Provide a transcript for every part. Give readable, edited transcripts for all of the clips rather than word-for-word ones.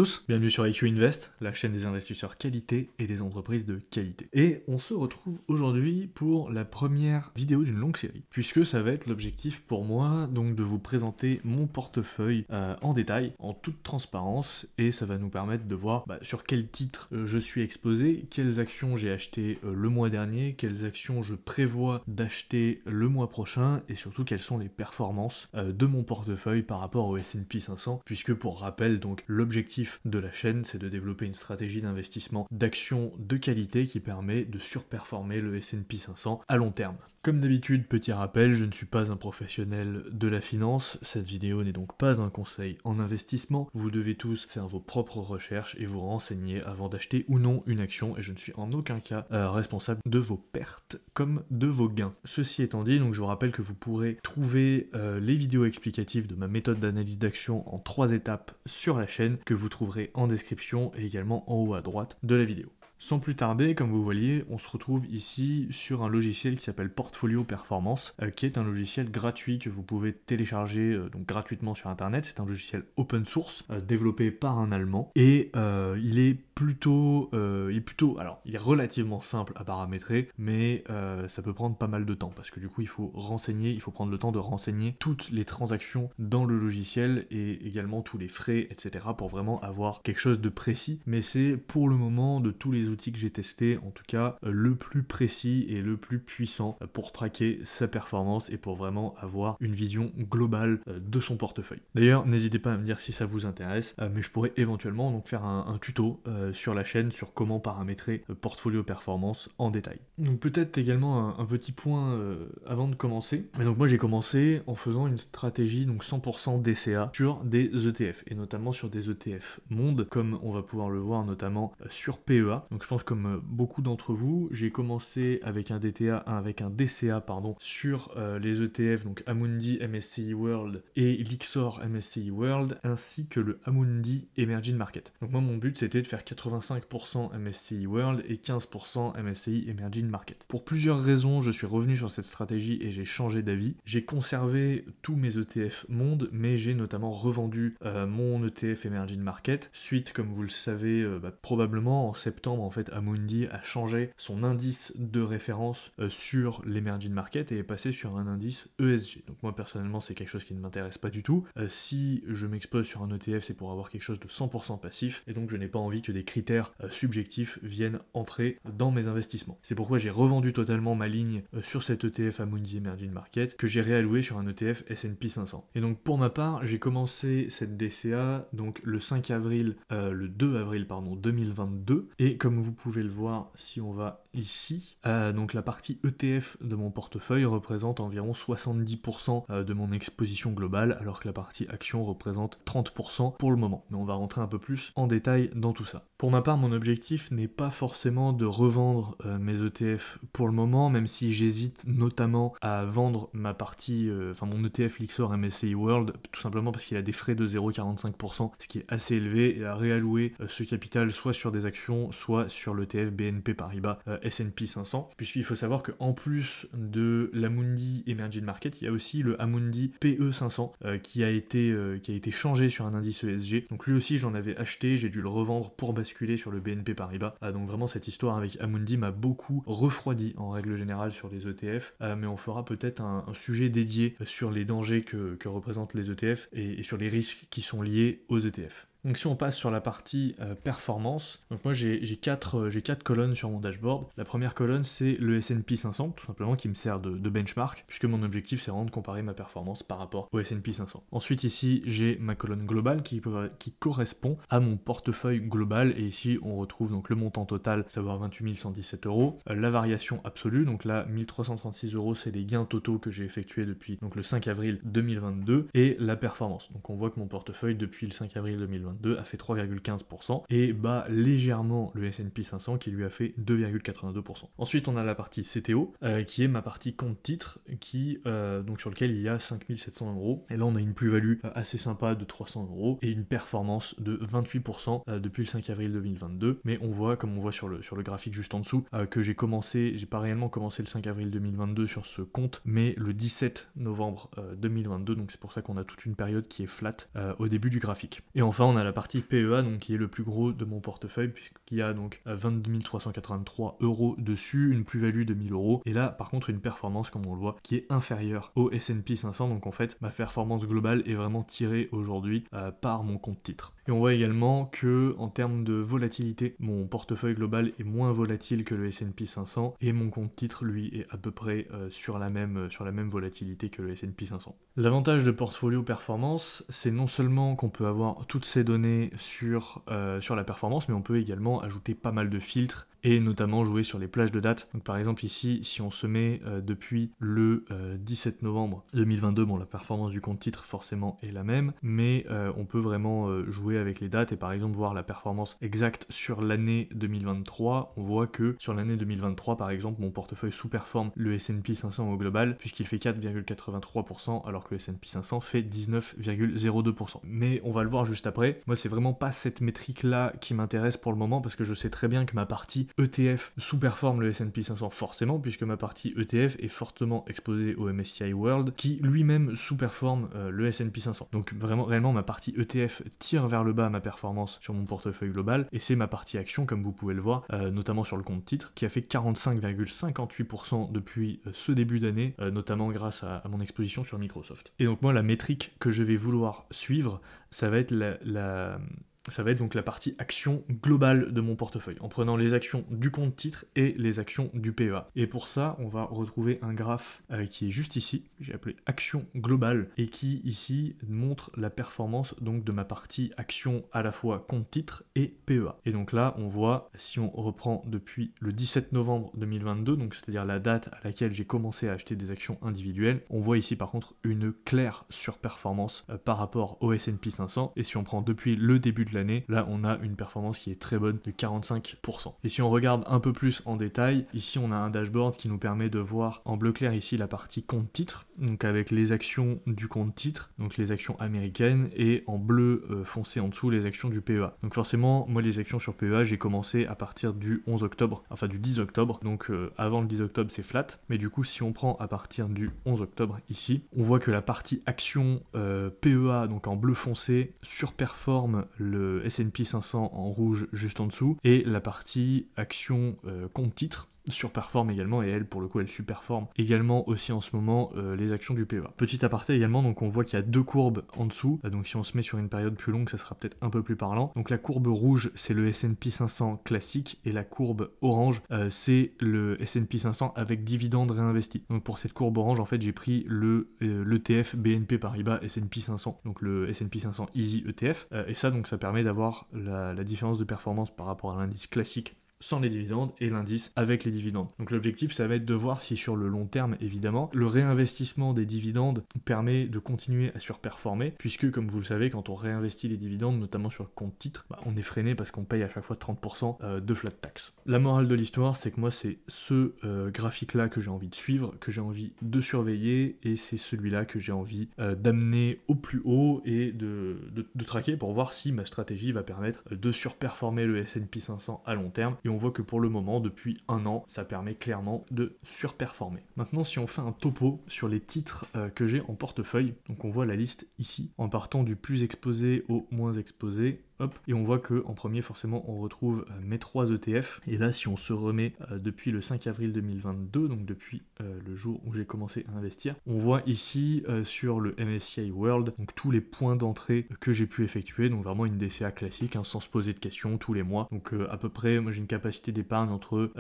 tous, bienvenue sur IQ Invest, la chaîne des investisseurs qualité et des entreprises de qualité. Et on se retrouve aujourd'hui pour la première vidéo d'une longue série, puisque ça va être l'objectif pour moi donc de vous présenter mon portefeuille en détail, en toute transparence, et ça va nous permettre de voir sur quel titre je suis exposé, quelles actions j'ai achetées le mois dernier, quelles actions je prévois d'acheter le mois prochain, et surtout quelles sont les performances de mon portefeuille par rapport au S&P 500, puisque pour rappel, donc l'objectif de la chaîne, c'est de développer une stratégie d'investissement d'actions de qualité qui permet de surperformer le S&P 500 à long terme. Comme d'habitude, petit rappel, je ne suis pas un professionnel de la finance, cette vidéo n'est donc pas un conseil en investissement, vous devez tous faire vos propres recherches et vous renseigner avant d'acheter ou non une action, et je ne suis en aucun cas responsable de vos pertes comme de vos gains. Ceci étant dit, donc je vous rappelle que vous pourrez trouver les vidéos explicatives de ma méthode d'analyse d'action en 3 étapes sur la chaîne, que vous trouverez en description et également en haut à droite de la vidéo. Sans plus tarder, comme vous voyez, on se retrouve ici sur un logiciel qui s'appelle Portfolio Performance, qui est un logiciel gratuit que vous pouvez télécharger donc gratuitement sur internet. C'est un logiciel open source développé par un Allemand et il est relativement simple à paramétrer, mais ça peut prendre pas mal de temps parce que du coup il faut prendre le temps de renseigner toutes les transactions dans le logiciel et également tous les frais, etc. pour vraiment avoir quelque chose de précis. Mais c'est pour le moment, de tous les outils que j'ai testés, en tout cas le plus précis et le plus puissant pour traquer sa performance et pour vraiment avoir une vision globale de son portefeuille. D'ailleurs, n'hésitez pas à me dire si ça vous intéresse, mais je pourrais éventuellement donc faire un tuto sur la chaîne sur comment paramétrer Portfolio Performance en détail. Donc peut-être également un petit point avant de commencer. Mais donc moi j'ai commencé en faisant une stratégie donc 100% DCA sur des ETF et notamment sur des ETF monde, comme on va pouvoir le voir notamment sur PEA. Donc je pense comme beaucoup d'entre vous, j'ai commencé avec un DCA sur les ETF, donc Amundi MSCI World et Lyxor MSCI World, ainsi que le Amundi Emerging Market. Donc moi mon but c'était de faire 85% MSCI World et 15% MSCI Emerging Market. Pour plusieurs raisons, je suis revenu sur cette stratégie et j'ai changé d'avis. J'ai conservé tous mes ETF monde, mais j'ai notamment revendu mon ETF Emerging Market, suite, comme vous le savez, probablement en septembre, en fait, Amundi a changé son indice de référence sur l'Emerging Market et est passé sur un indice ESG. Donc moi, personnellement, c'est quelque chose qui ne m'intéresse pas du tout. Si je m'expose sur un ETF, c'est pour avoir quelque chose de 100% passif, et donc je n'ai pas envie que des critères subjectifs viennent entrer dans mes investissements. C'est pourquoi j'ai revendu totalement ma ligne sur cet ETF Amundi Emerging Market, que j'ai réalloué sur un ETF S&P 500. Et donc pour ma part, j'ai commencé cette DCA donc le 2 avril 2022, et comme vous pouvez le voir si on va ici, donc la partie ETF de mon portefeuille représente environ 70% de mon exposition globale, alors que la partie action représente 30% pour le moment. Mais on va rentrer un peu plus en détail dans tout ça. Pour ma part, mon objectif n'est pas forcément de revendre mes ETF pour le moment, même si j'hésite notamment à vendre ma partie, mon ETF Lyxor MSCI World, tout simplement parce qu'il a des frais de 0,45%, ce qui est assez élevé, et à réallouer ce capital soit sur des actions, soit sur l'ETF BNP Paribas S&P 500, puisqu'il faut savoir qu'en plus de l'Amundi Emerging Market, il y a aussi le Amundi PE 500 qui a été changé sur un indice ESG. Donc lui aussi j'en avais acheté, j'ai dû le revendre pour basculer sur le BNP Paribas. Donc vraiment cette histoire avec Amundi m'a beaucoup refroidi en règle générale sur les ETF, mais on fera peut-être un sujet dédié sur les dangers que représentent les ETF et sur les risques qui sont liés aux ETF. Donc si on passe sur la partie performance, donc moi j'ai 4 colonnes sur mon dashboard. La première colonne c'est le S&P 500, tout simplement, qui me sert de benchmark, puisque mon objectif c'est vraiment de comparer ma performance par rapport au S&P 500. Ensuite ici j'ai ma colonne globale qui correspond à mon portefeuille global, et ici on retrouve donc le montant total, savoir 28 117 €, la variation absolue, donc là 1336 € c'est les gains totaux que j'ai effectués depuis donc le 5 avril 2022, et la performance. Donc on voit que mon portefeuille depuis le 5 avril 2022 a fait 3,15% et bat légèrement le S&P 500 qui lui a fait 2,82%. Ensuite on a la partie CTO qui est ma partie compte titre donc sur lequel il y a 5700 €, et là on a une plus-value assez sympa de 300 € et une performance de 28% depuis le 5 avril 2022, mais on voit, comme on voit sur le graphique juste en dessous, que j'ai pas réellement commencé le 5 avril 2022 sur ce compte, mais le 17 novembre 2022, donc c'est pour ça qu'on a toute une période qui est flat au début du graphique. Et enfin on a a la partie PEA, donc qui est le plus gros de mon portefeuille, puisqu'il y a donc 22 383 € dessus, une plus-value de 1000 €, et là par contre une performance, comme on le voit, qui est inférieure au S&P 500, donc en fait ma performance globale est vraiment tirée aujourd'hui par mon compte titre. Et on voit également que en termes de volatilité, mon portefeuille global est moins volatile que le S&P 500, et mon compte titre lui est à peu près sur la même volatilité que le S&P 500. L'avantage de Portfolio Performance, c'est non seulement qu'on peut avoir toutes ces données sur la performance, mais on peut également ajouter pas mal de filtres et notamment jouer sur les plages de date. Donc par exemple ici, si on se met depuis le 17 novembre 2022, bon la performance du compte titre forcément est la même, mais on peut vraiment jouer avec les dates et par exemple voir la performance exacte sur l'année 2023. On voit que sur l'année 2023 par exemple, mon portefeuille sous-performe le S&P 500 au global puisqu'il fait 4,83% alors que le S&P 500 fait 19,02%. Mais on va le voir juste après. Moi c'est vraiment pas cette métrique là qui m'intéresse pour le moment parce que je sais très bien que ma partie ETF sous-performe le S&P 500 forcément, puisque ma partie ETF est fortement exposée au MSCI World, qui lui-même sous-performe le S&P 500. Donc vraiment, réellement, ma partie ETF tire vers le bas ma performance sur mon portefeuille global, et c'est ma partie action, comme vous pouvez le voir, notamment sur le compte titre, qui a fait 45,58% depuis ce début d'année, notamment grâce à mon exposition sur Microsoft. Et donc moi, la métrique que je vais vouloir suivre, ça va être ça va être donc la partie action globale de mon portefeuille, en prenant les actions du compte titre et les actions du PEA. Et pour ça, on va retrouver un graphe qui est juste ici, que j'ai appelé action globale, et qui ici montre la performance donc de ma partie action à la fois compte titre et PEA. Et donc là, on voit, si on reprend depuis le 17 novembre 2022, donc c'est-à-dire la date à laquelle j'ai commencé à acheter des actions individuelles, on voit ici par contre une claire surperformance par rapport au S&P 500, et si on prend depuis le début de l'année, là on a une performance qui est très bonne de 45%. Et si on regarde un peu plus en détail, ici on a un dashboard qui nous permet de voir en bleu clair ici la partie compte titre, donc avec les actions du compte titre, donc les actions américaines, et en bleu foncé en dessous les actions du PEA. Donc forcément, moi les actions sur PEA, j'ai commencé à partir du 11 octobre, enfin du 10 octobre, donc avant le 10 octobre c'est flat, mais du coup si on prend à partir du 11 octobre ici, on voit que la partie action PEA, donc en bleu foncé, surperforme le S&P 500 en rouge juste en dessous, et la partie action compte titre surperforme également, et elle pour le coup elle superforme également aussi en ce moment les actions du PEA. Petit aparté également, donc on voit qu'il y a deux courbes en dessous, donc si on se met sur une période plus longue ça sera peut-être un peu plus parlant. Donc la courbe rouge c'est le S&P 500 classique, et la courbe orange c'est le S&P 500 avec dividendes réinvestis. Donc pour cette courbe orange en fait j'ai pris l'ETF BNP Paribas S&P 500, donc le S&P 500 Easy ETF, et ça donc ça permet d'avoir la différence de performance par rapport à l'indice classique sans les dividendes et l'indice avec les dividendes. Donc l'objectif ça va être de voir si sur le long terme évidemment le réinvestissement des dividendes permet de continuer à surperformer, puisque comme vous le savez quand on réinvestit les dividendes notamment sur le compte titre, on est freiné parce qu'on paye à chaque fois 30% de flat tax. La morale de l'histoire c'est que moi c'est ce graphique là que j'ai envie de suivre, que j'ai envie de surveiller, et c'est celui-là que j'ai envie d'amener au plus haut et de traquer pour voir si ma stratégie va permettre de surperformer le S&P 500 à long terme. Et on voit que pour le moment, depuis un an, ça permet clairement de surperformer. Maintenant, si on fait un topo sur les titres que j'ai en portefeuille, donc on voit la liste ici, en partant du plus exposé au moins exposé, hop, et on voit que en premier forcément on retrouve mes 3 ETF, et là si on se remet depuis le 5 avril 2022, donc depuis le jour où j'ai commencé à investir, on voit ici sur le MSCI World donc tous les points d'entrée que j'ai pu effectuer, donc vraiment une DCA classique sans se poser de questions tous les mois. Donc à peu près moi j'ai une capacité d'épargne entre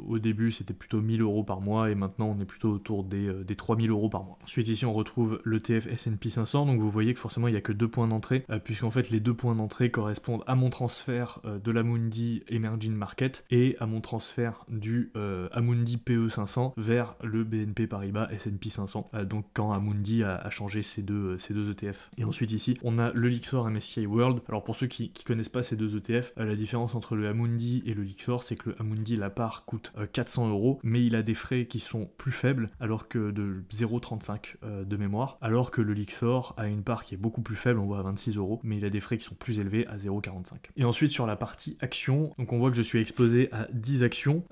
au début c'était plutôt 1000 € par mois, et maintenant on est plutôt autour des 3000 € par mois. Ensuite ici on retrouve l'ETF S&P 500, donc vous voyez que forcément il n'y a que 2 points d'entrée, puisqu'en fait les 2 points d'entrée correspondent à mon transfert de l'Amundi Emerging Market et à mon transfert du Amundi PE 500 vers le BNP Paribas S&P 500, donc quand Amundi a changé ces deux ETF. Et ensuite ici on a le Lyxor MSCI World. Alors pour ceux qui connaissent pas ces deux ETF, la différence entre le Amundi et le Lyxor c'est que le Amundi la part coûte 400 €, mais il a des frais qui sont plus faibles, alors que de 0,35 de mémoire, alors que le Lyxor a une part qui est beaucoup plus faible, on voit à 26 €, mais il a des frais qui sont plus élevés à 0,45. Et ensuite sur la partie actions, donc on voit que je suis exposé à 10 actions,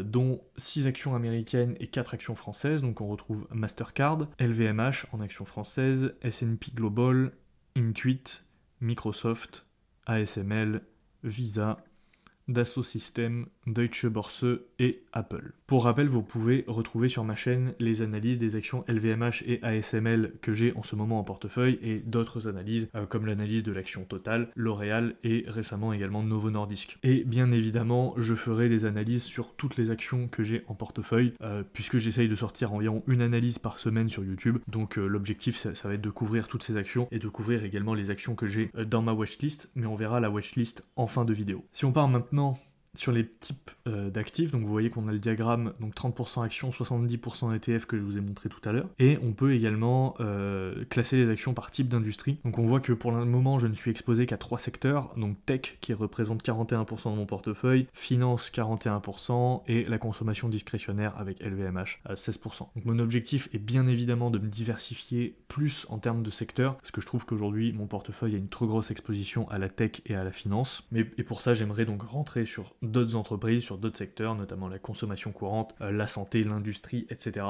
dont 6 actions américaines et 4 actions françaises. Donc on retrouve Mastercard, LVMH en actions françaises, S&P Global, Intuit, Microsoft, ASML, Visa, Dassault Systèmes, Deutsche Börse et Apple. Pour rappel, vous pouvez retrouver sur ma chaîne les analyses des actions LVMH et ASML que j'ai en ce moment en portefeuille et d'autres analyses comme l'analyse de l'action Total, L'Oréal et récemment également Novo Nordisk. Et bien évidemment, je ferai des analyses sur toutes les actions que j'ai en portefeuille puisque j'essaye de sortir environ une analyse par semaine sur YouTube. Donc l'objectif ça va être de couvrir toutes ces actions et de couvrir également les actions que j'ai dans ma watchlist, mais on verra la watchlist en fin de vidéo. Si on part maintenant sur les types d'actifs, donc vous voyez qu'on a le diagramme, donc 30% actions, 70% ETF que je vous ai montré tout à l'heure, et on peut également classer les actions par type d'industrie. Donc on voit que pour le moment je ne suis exposé qu'à 3 secteurs, donc tech qui représente 41% de mon portefeuille, finance 41% et la consommation discrétionnaire avec LVMH à 16%. Donc mon objectif est bien évidemment de me diversifier plus en termes de secteurs, parce que je trouve qu'aujourd'hui mon portefeuille a une trop grosse exposition à la tech et à la finance, et pour ça j'aimerais donc rentrer sur d'autres entreprises, sur d'autres secteurs, notamment la consommation courante, la santé, l'industrie, etc.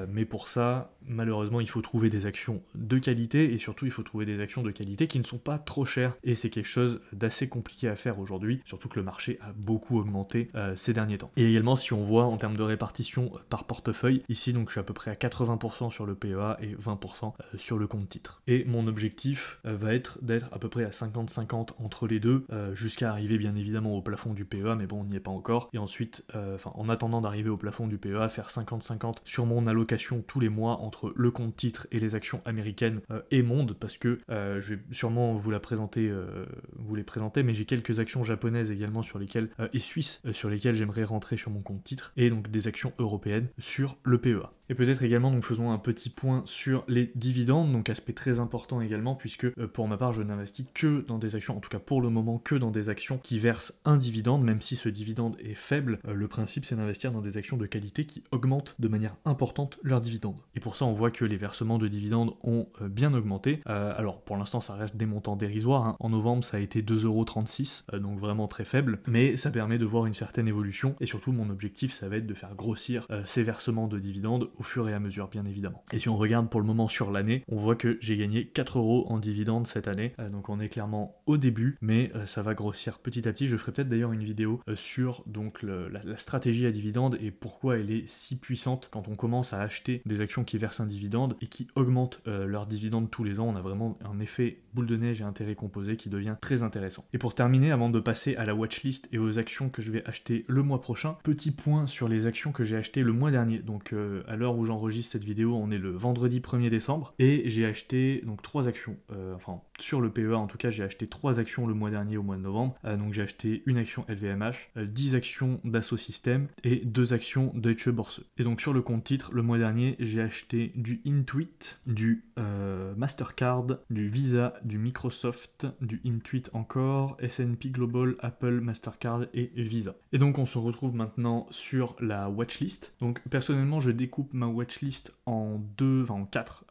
Mais pour ça, malheureusement, il faut trouver des actions de qualité, et surtout il faut trouver des actions de qualité qui ne sont pas trop chères, et c'est quelque chose d'assez compliqué à faire aujourd'hui, surtout que le marché a beaucoup augmenté ces derniers temps. Et également, si on voit en termes de répartition par portefeuille, ici donc je suis à peu près à 80% sur le PEA et 20% sur le compte titre. Et mon objectif va être d'être à peu près à 50-50 entre les deux, jusqu'à arriver bien évidemment au plafond du PEA, mais bon, on n'y est pas encore. Et ensuite, en attendant d'arriver au plafond du PEA, faire 50-50 sur mon allocation tous les mois entre le compte titre et les actions américaines et monde, parce que je vais sûrement vous les présenter, mais j'ai quelques actions japonaises également sur lesquelles, et suisses, sur lesquelles j'aimerais rentrer sur mon compte titre, et donc des actions européennes sur le PEA. Et peut-être également, donc faisons un petit point sur les dividendes, donc aspect très important également, puisque pour ma part je n'investis que dans des actions, en tout cas pour le moment que dans des actions qui versent un dividende, même si ce dividende est faible, le principe c'est d'investir dans des actions de qualité qui augmentent de manière importante leurs dividendes. Et pour ça on voit que les versements de dividendes ont bien augmenté, alors pour l'instant ça reste des montants dérisoires, hein. En novembre ça a été 2,36 €, donc vraiment très faible, mais ça permet de voir une certaine évolution, et surtout mon objectif ça va être de faire grossir ces versements de dividendes au fur et à mesure bien évidemment. Et si on regarde pour le moment sur l'année, on voit que j'ai gagné 4 € en dividendes cette année, donc on est clairement au début, mais ça va grossir petit à petit. Je ferai peut-être d'ailleurs une vidéo sur donc la stratégie à dividende et pourquoi elle est si puissante quand on commence à acheter des actions qui versent un dividende et qui augmentent leurs dividendes tous les ans. On a vraiment un effet boule de neige et intérêt composé qui devient très intéressant. Et pour terminer, avant de passer à la watchlist et aux actions que je vais acheter le mois prochain, petit point sur les actions que j'ai achetées le mois dernier. Donc à l'heure où j'enregistre cette vidéo, on est le vendredi 1er décembre, et j'ai acheté donc 3 actions, sur le PEA en tout cas, j'ai acheté 3 actions le mois dernier au mois de novembre. Donc j'ai acheté une action LVMH, 10 actions Dassault Systèmes et 2 actions Deutsche Börse. Et donc sur le compte titre, le mois dernier, j'ai acheté du Intuit, du Mastercard, du Visa, du Microsoft, du Intuit encore, S&P Global, Apple, Mastercard et Visa. Et donc on se retrouve maintenant sur la watchlist. Donc personnellement, je découpe ma watchlist en 4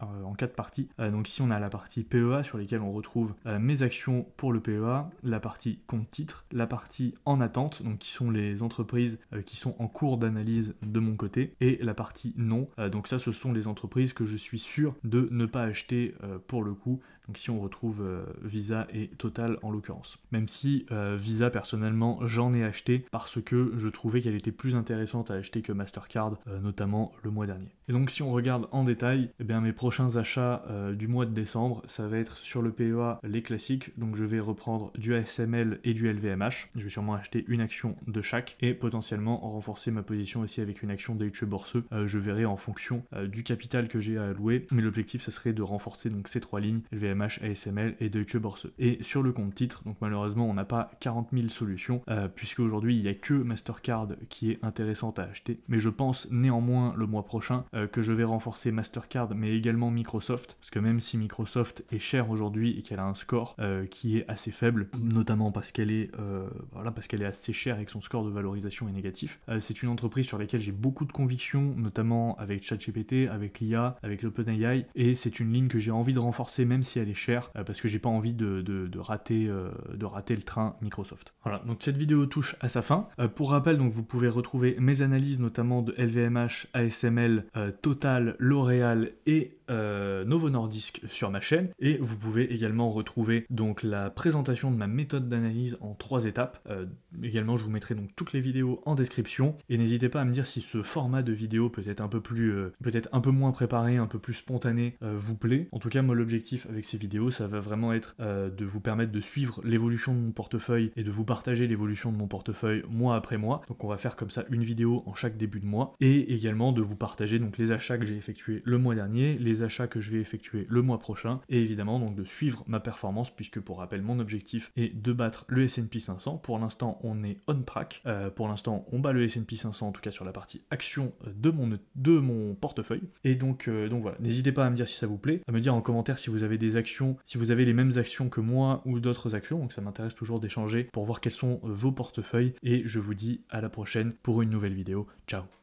parties. Donc ici on a la partie PEA sur lesquelles on retrouve mes actions pour le PEA, la partie compte titre, la partie en attente, donc qui sont les entreprises qui sont en cours d'analyse de mon côté, et la partie non. Donc ça, ce sont les entreprises que je suis sûr de ne pas acheter pour le coup. Donc ici on retrouve Visa et Total en l'occurrence. Même si Visa personnellement j'en ai acheté parce que je trouvais qu'elle était plus intéressante à acheter que Mastercard, notamment le mois dernier. Et donc si on regarde en détail, eh bien, mes prochains achats du mois de décembre, ça va être sur le PEA les classiques. Donc je vais reprendre du ASML et du LVMH. Je vais sûrement acheter une action de chaque et potentiellement renforcer ma position aussi avec une action Deutsche Börse. Je verrai en fonction du capital que j'ai à allouer, mais l'objectif ça serait de renforcer donc ces 3 lignes, LVMH, ASML et Deutsche Börse. Et sur le compte titre, donc malheureusement on n'a pas 40 000 solutions, puisque aujourd'hui il n'y a que Mastercard qui est intéressante à acheter, mais je pense néanmoins le mois prochain que je vais renforcer Mastercard, mais également Microsoft, parce que même si Microsoft est chère aujourd'hui et qu'elle a un score qui est assez faible, notamment parce qu'elle est assez chère et que son score de valorisation est négatif, c'est une entreprise sur laquelle j'ai beaucoup de convictions, notamment avec ChatGPT, avec l'IA, avec l'OpenAI, et c'est une ligne que j'ai envie de renforcer même si elle est chère, parce que j'ai pas envie de rater le train Microsoft. Voilà, donc cette vidéo touche à sa fin. Pour rappel, donc vous pouvez retrouver mes analyses notamment de LVMH, ASML, Total, L'Oréal et Novo Nordisk sur ma chaîne, et vous pouvez également retrouver donc la présentation de ma méthode d'analyse en 3 étapes. Également, je vous mettrai donc toutes les vidéos en description, et n'hésitez pas à me dire si ce format de vidéo peut-être un peu plus, peut-être un peu moins préparé, un peu plus spontané, vous plaît. En tout cas, moi l'objectif avec ces vidéos, ça va vraiment être de vous permettre de suivre l'évolution de mon portefeuille et de vous partager l'évolution de mon portefeuille mois après mois. Donc on va faire comme ça une vidéo en chaque début de mois, et également de vous partager donc les achats que j'ai effectués le mois dernier, les achats que je vais effectuer le mois prochain, et évidemment donc de suivre ma performance, puisque pour rappel mon objectif est de battre le S&P 500. Pour l'instant on est on track, pour l'instant on bat le S&P 500 en tout cas sur la partie action de mon portefeuille, et donc voilà, n'hésitez pas à me dire si ça vous plaît, à me dire en commentaire si vous avez des actions, si vous avez les mêmes actions que moi ou d'autres actions, donc ça m'intéresse toujours d'échanger pour voir quels sont vos portefeuilles, et je vous dis à la prochaine pour une nouvelle vidéo. Ciao.